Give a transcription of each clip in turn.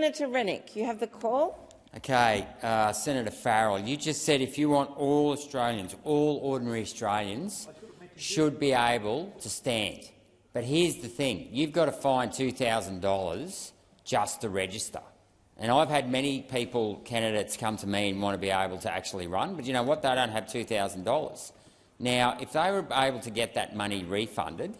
Senator Rennick, you have the call. Okay, Senator Farrell, you just said if you want all Australians, all ordinary Australians, should be able to stand. But here's the thing, you've got to find $2,000 just to register. And I've had many candidates come to me and want to be able to actually run, but you know what? They don't have $2,000. Now, if they were able to get that money refunded,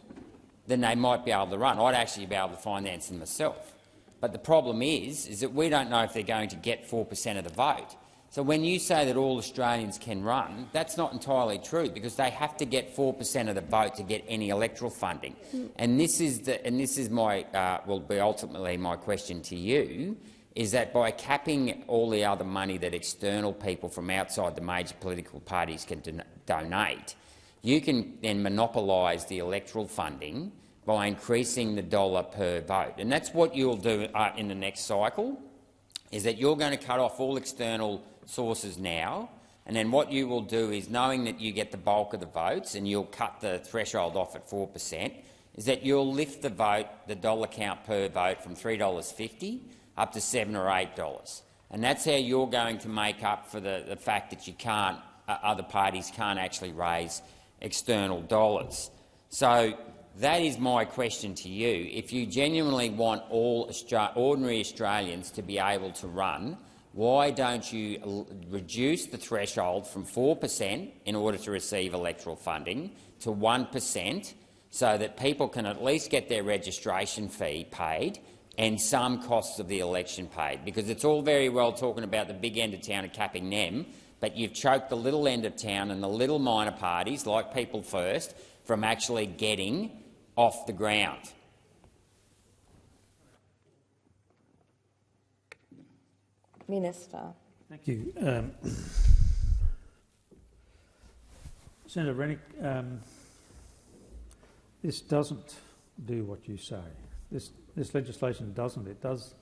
then they might be able to run. I'd actually be able to finance them myself. But the problem is that we don't know if they're going to get 4% of the vote. So when you say that all Australians can run, that's not entirely true, because they have to get 4% of the vote to get any electoral funding. And this is my will be ultimately my question to you, is that by capping all the other money that external people from outside the major political parties can donate, you can then monopolise the electoral funding by increasing the dollar per vote. And that's what you'll do in the next cycle, is that you're going to cut off all external sources now, and then what you will do is, knowing that you get the bulk of the votes and you'll cut the threshold off at 4%, is that you'll lift the vote, the dollar count per vote, from $3.50 up to $7 or $8. And that's how you're going to make up for the fact that you can't, other parties can't actually raise external dollars. So that is my question to you. If you genuinely want all ordinary Australians to be able to run, why don't you reduce the threshold from 4% in order to receive electoral funding to 1%, so that people can at least get their registration fee paid and some costs of the election paid? Because it's all very well talking about the big end of town and capping them, but you've choked the little end of town and the little minor parties, like People First, from actually getting off the ground. Minister. Thank you. Senator Rennick, this doesn't do what you say. This legislation doesn't. It does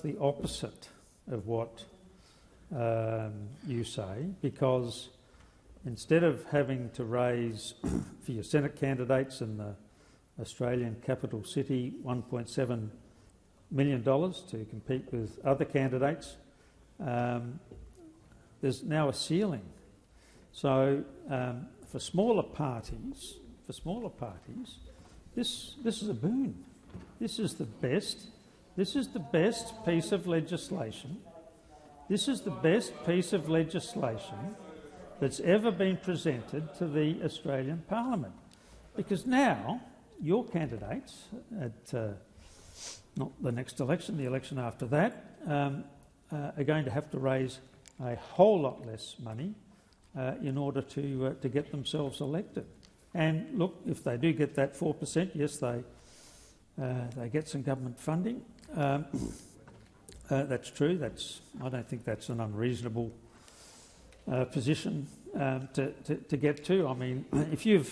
the opposite of what you say, because instead of having to raise for your Senate candidates in the Australian capital city $1.7 million to compete with other candidates, there's now a ceiling. So for smaller parties, this is a boon. This is the best. This is the best piece of legislation. This is the best piece of legislation that's ever been presented to the Australian Parliament, because now your candidates at not the next election, the election after that, are going to have to raise a whole lot less money in order to get themselves elected. And look, if they do get that 4%, yes, they get some government funding. That's true. I don't think that's an unreasonable position to get to. I mean, if you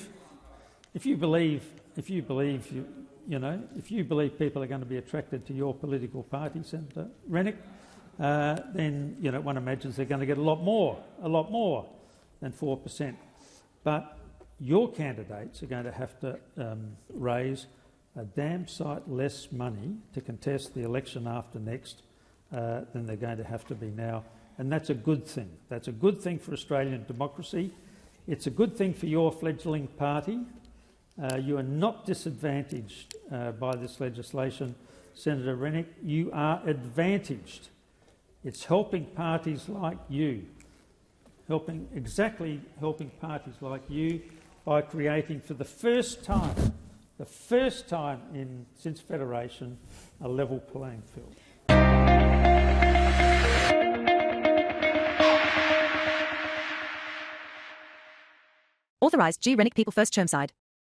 believe people are going to be attracted to your political party, Senator Rennick, then one imagines they're going to get a lot more than 4%. But your candidates are going to have to raise a damn sight less money to contest the election after next than they're going to have to be now. And that's a good thing. That's a good thing for Australian democracy. It's a good thing for your fledgling party. You are not disadvantaged by this legislation, Senator Rennick. You are advantaged. It's helping parties like you, helping parties like you by creating, for the first time since Federation, a level playing field. Authorised G. Rennick People First Chermside.